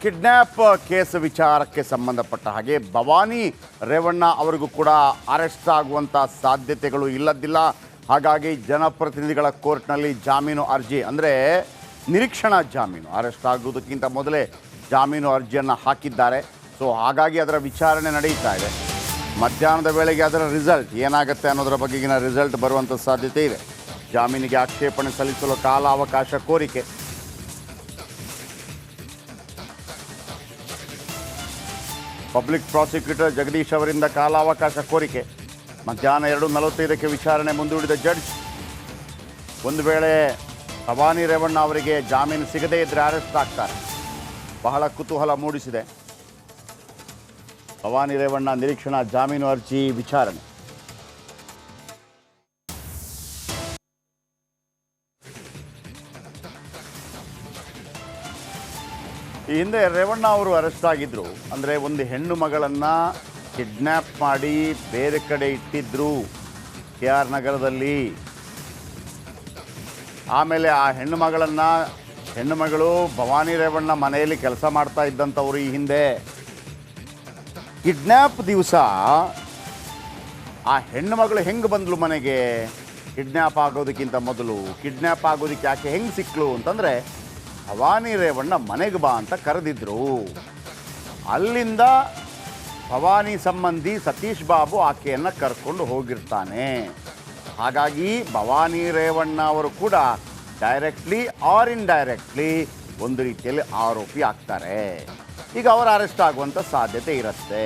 Kidnap case ವಿಚಾರಕ್ಕೆ ಸಂಬಂಧಪಟ್ಟ ಹಾಗೆ ಭವಾನಿ ರೇವಣ್ಣ ಅವರಿಗೂ ಕೂಡ ಅರೆಸ್ಟ್ ಆಗುವಂಥ ಸಾಧ್ಯತೆಗಳು ಇಲ್ಲದಿಲ್ಲ. ಹಾಗಾಗಿ ಜನಪ್ರತಿನಿಧಿಗಳ ಕೋರ್ಟ್ನಲ್ಲಿ ಜಾಮೀನು ಅರ್ಜಿ ಅಂದರೆ ನಿರೀಕ್ಷಣಾ ಜಾಮೀನು, ಅರೆಸ್ಟ್ ಆಗುವುದಕ್ಕಿಂತ ಮೊದಲೇ ಜಾಮೀನು ಅರ್ಜಿಯನ್ನು ಹಾಕಿದ್ದಾರೆ. ಸೊ ಹಾಗಾಗಿ ಅದರ ವಿಚಾರಣೆ ನಡೀತಾ ಇದೆ. ಮಧ್ಯಾಹ್ನದ ವೇಳೆಗೆ ಅದರ ರಿಸಲ್ಟ್ ಏನಾಗುತ್ತೆ ಅನ್ನೋದರ ಬಗೆಗಿನ ರಿಸಲ್ಟ್ ಬರುವಂಥ ಸಾಧ್ಯತೆ ಇದೆ. ಜಾಮೀನಿಗೆ ಆಕ್ಷೇಪಣೆ ಸಲ್ಲಿಸಲು ಕಾಲಾವಕಾಶ ಕೋರಿಕೆ. ಪಬ್ಲಿಕ್ ಪ್ರಾಸಿಕ್ಯೂಟರ್ ಜಗದೀಶ್ ಅವರಿಂದ ಕಾಲಾವಕಾಶ ಕೋರಿಕೆ. ಮಧ್ಯಾಹ್ನ 2:45ಕ್ಕೆ ವಿಚಾರಣೆ ಮುಂದೂಡಿದ ಜಡ್ಜ್. ಒಂದು ವೇಳೆ ಭವಾನಿ ರೇವಣ್ಣ ಅವರಿಗೆ ಜಾಮೀನು ಸಿಗದೇ ಇದ್ದರೆ ಅರೆಸ್ಟ್ ಆಗ್ತಾರೆ. ಬಹಳ ಕುತೂಹಲ ಮೂಡಿಸಿದೆ ಭವಾನಿ ರೇವಣ್ಣ ನಿರೀಕ್ಷಣಾ ಜಾಮೀನು ಅರ್ಜಿ ವಿಚಾರಣೆ. ಈ ಹಿಂದೆ ರೇವಣ್ಣ ಅವರು ಅರೆಸ್ಟ್ ಆಗಿದ್ದರು. ಅಂದರೆ ಒಂದು ಹೆಣ್ಣು ಮಗಳನ್ನು ಕಿಡ್ನ್ಯಾಪ್ ಮಾಡಿ ಬೇರೆ ಕಡೆ ಇಟ್ಟಿದ್ರು KR ನಗರದಲ್ಲಿ. ಆಮೇಲೆ ಆ ಹೆಣ್ಣು ಮಗಳು ಭವಾನಿ ರೇವಣ್ಣ ಮನೆಯಲ್ಲಿ ಕೆಲಸ ಮಾಡ್ತಾ ಇದ್ದಂಥವ್ರು. ಈ ಹಿಂದೆ ಕಿಡ್ನ್ಯಾಪ್ ದಿವಸ ಆ ಹೆಣ್ಣು ಮಗಳು ಹೆಂಗೆ ಬಂದ್ಲು ಮನೆಗೆ? ಕಿಡ್ನ್ಯಾಪ್ ಆಗೋದಕ್ಕಿಂತ ಮೊದಲು ಕಿಡ್ನ್ಯಾಪ್ ಆಗೋದಕ್ಕೆ ಯಾಕೆ ಹೆಂಗೆ ಸಿಕ್ಕಳು ಅಂತಂದರೆ, ಭವಾನಿ ರೇವಣ್ಣ ಮನೆಗೆ ಬಾ ಅಂತ ಕರೆದಿದ್ರು. ಅಲ್ಲಿಂದ ಭವಾನಿ ಸಂಬಂಧಿ ಸತೀಶ್ ಬಾಬು ಆಕೆಯನ್ನು ಕರ್ಕೊಂಡು ಹೋಗಿರ್ತಾನೆ. ಹಾಗಾಗಿ ಭವಾನಿ ರೇವಣ್ಣ ಅವರು ಕೂಡ ಡೈರೆಕ್ಟ್ಲಿ ಆರ್ ಇಂಡೈರೆಕ್ಟ್ಲಿ ಒಂದು ರೀತಿಯಲ್ಲಿ ಆರೋಪಿ ಆಗ್ತಾರೆ. ಈಗ ಅವರು ಅರೆಸ್ಟ್ ಆಗುವಂಥ ಸಾಧ್ಯತೆ ಇರುತ್ತೆ.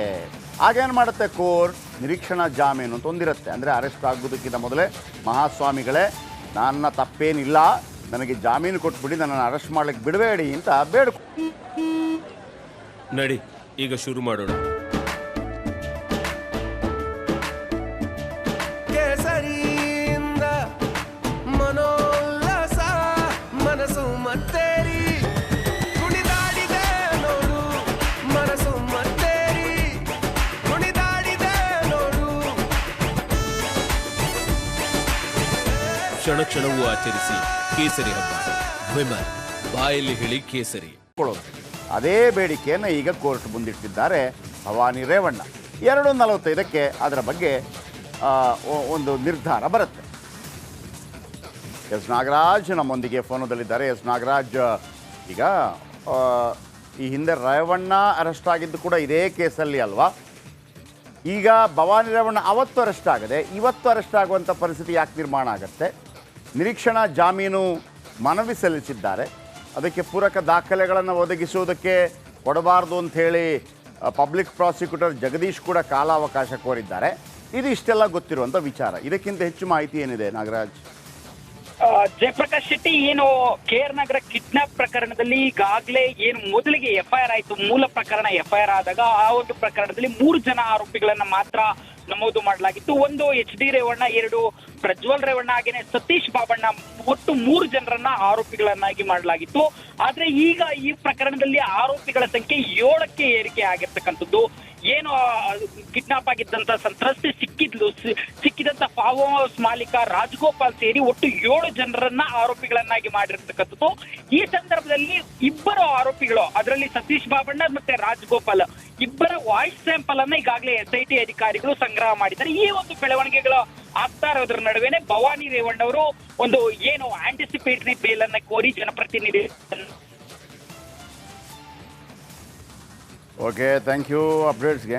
ಆಗೇನು ಮಾಡುತ್ತೆ ಕೋರ್ಟ್? ನಿರೀಕ್ಷಣಾ ಜಾಮೀನು ಅಂತ ಒಂದಿರುತ್ತೆ. ಅಂದರೆ ಅರೆಸ್ಟ್ ಆಗೋದಕ್ಕಿಂತ ಮೊದಲೇ ಮಹಾಸ್ವಾಮಿಗಳೇ, ನನ್ನ ತಪ್ಪೇನಿಲ್ಲ, ನನಗೆ ಜಾಮೀನು ಕೊಟ್ಬಿಡಿ, ನನ್ನನ್ನು ಅರೆಸ್ಟ್ ಮಾಡ್ಲಿಕ್ಕೆ ಬಿಡಬೇಡಿ ಅಂತ ಬೇಡ್ಕೊ. ನಡಿ ಈಗ ಶುರು ಮಾಡೋಣ. ಕೇಸರಿಯಿಂದ ಮನೋಲ್ಲಾಸ ಮನಸ್ಸು ಮತ್ತೇರಿ ಕುಣಿದಾಡಿದೆ ನೋಡು, ಮನಸ್ಸು ಮತ್ತೇರಿ ಕುಣಿದಾಡಿದೆ ನೋಡು. ಕ್ಷಣ ಕ್ಷಣವೂ ಆಚರಿಸಿ ಕೇಸರಿ ಹಬ್ಬ. ವಿಮಲ್ ಬಾಯಲ್ಲಿ ಹೇಳಿ ಕೇಸರಿ. ಅದೇ ಬೇಡಿಕೆಯನ್ನು ಈಗ ಕೋರ್ಟ್ ಮುಂದಿಟ್ಟಿದ್ದಾರೆ ಭವಾನಿ ರೇವಣ್ಣ. 2:45ಕ್ಕೆ ಅದರ ಬಗ್ಗೆ ಒಂದು ನಿರ್ಧಾರ ಬರುತ್ತೆ. ಎಸ್ ನಾಗರಾಜ್ ನಮ್ಮೊಂದಿಗೆ ಫೋನದಲ್ಲಿದ್ದಾರೆ. ಎಸ್ ನಾಗರಾಜ್, ಈಗ ಈ ಹಿಂದೆ ರೇವಣ್ಣ ಅರೆಸ್ಟ್ ಆಗಿದ್ದು ಕೂಡ ಇದೇ ಕೇಸಲ್ಲಿ ಅಲ್ವಾ? ಈಗ ಭವಾನಿ ರೇವಣ್ಣ ಅವತ್ತು ಅರೆಸ್ಟ್ ಆಗದೆ ಇವತ್ತು ಅರೆಸ್ಟ್ ಆಗುವಂಥ ಪರಿಸ್ಥಿತಿ ಯಾಕೆ ನಿರ್ಮಾಣ ಆಗುತ್ತೆ? ನಿರೀಕ್ಷಣಾ ಜಾಮೀನು ಮನವಿ ಸಲ್ಲಿಸಿದ್ದಾರೆ. ಅದಕ್ಕೆ ಪೂರಕ ದಾಖಲೆಗಳನ್ನು ಒದಗಿಸುವುದಕ್ಕೆ ಕೊಡಬಾರ್ದು ಅಂಥೇಳಿ ಪಬ್ಲಿಕ್ ಪ್ರಾಸಿಕ್ಯೂಟರ್ ಜಗದೀಶ್ ಕೂಡ ಕಾಲಾವಕಾಶ ಕೋರಿದ್ದಾರೆ. ಇದು ಇಷ್ಟೆಲ್ಲ ಗೊತ್ತಿರುವಂಥ ವಿಚಾರ. ಇದಕ್ಕಿಂತ ಹೆಚ್ಚು ಮಾಹಿತಿ ಏನಿದೆ ನಾಗರಾಜ್? ಜಯಪ್ರಕಾಶ್ ಶೆಟ್ಟಿ, ಏನು KR ನಗರ ಕಿಡ್ನಾಪ್ ಪ್ರಕರಣದಲ್ಲಿ ಈಗಾಗಲೇ ಏನು ಮೊದಲಿಗೆ FIR ಆಯಿತು, ಮೂಲ ಪ್ರಕರಣ FIR ಆದಾಗ ಆ ಒಂದು ಪ್ರಕರಣದಲ್ಲಿ 3 ಜನ ಆರೋಪಿಗಳನ್ನ ಮಾತ್ರ ನಮೂದು ಮಾಡಲಾಗಿತ್ತು. ಒಂದು HD ರೇವಣ್ಣ, 2 ಪ್ರಜ್ವಲ್ ರೇವಣ್ಣ, ಹಾಗೇನೆ ಸತೀಶ್ ಬಾಬಣ್ಣ, ಒಟ್ಟು 3 ಜನರನ್ನ ಆರೋಪಿಗಳನ್ನಾಗಿ ಮಾಡಲಾಗಿತ್ತು. ಆದ್ರೆ ಈಗ ಈ ಪ್ರಕರಣದಲ್ಲಿ ಆರೋಪಿಗಳ ಸಂಖ್ಯೆ 7ಕ್ಕೆ ಏರಿಕೆ ಆಗಿರ್ತಕ್ಕಂಥದ್ದು. ಏನು ಕಿಡ್ನಾಪ್ ಆಗಿದ್ದಂತ ಸಂತ್ರಸ್ತೆ ಸಿಕ್ಕಿದಂತ ಫಾರ್ಮ್ ಹೌಸ್ ಮಾಲೀಕ ರಾಜಗೋಪಾಲ್ ಸೇರಿ ಒಟ್ಟು 7 ಜನರನ್ನ ಆರೋಪಿಗಳನ್ನಾಗಿ ಮಾಡಿರ್ತಕ್ಕಂಥದ್ದು. ಈ ಸಂದರ್ಭದಲ್ಲಿ 2 ಆರೋಪಿಗಳು, ಅದರಲ್ಲಿ ಸತೀಶ್ ಬಾಬಣ್ಣ ಮತ್ತೆ ರಾಜಗೋಪಾಲ್, ಇಬ್ಬರ ವಾಯ್ಸ್ ಸ್ಯಾಂಪಲ್ ಅನ್ನ ಈಗಾಗಲೇ SIT ಅಧಿಕಾರಿಗಳು ಸಂಗ್ರಹ ಮಾಡಿದ್ದಾರೆ. ಈ ಒಂದು ಬೆಳವಣಿಗೆಗಳು ಆಗ್ತಾ ಇರೋದ್ರ ನಡುವೆನೆ ಭವಾನಿ ರೇವಣ್ಣ ಅವರು ಒಂದು ಏನು ಆಂಟಿಸಿಪೇಟರಿ ಬೇಲ್ ಅನ್ನ ಕೋರಿ ಜನಪ್ರತಿನಿಧಿ. Okay, thank you ಅಪ್ಡೇಟ್ಸ್ಗೆ.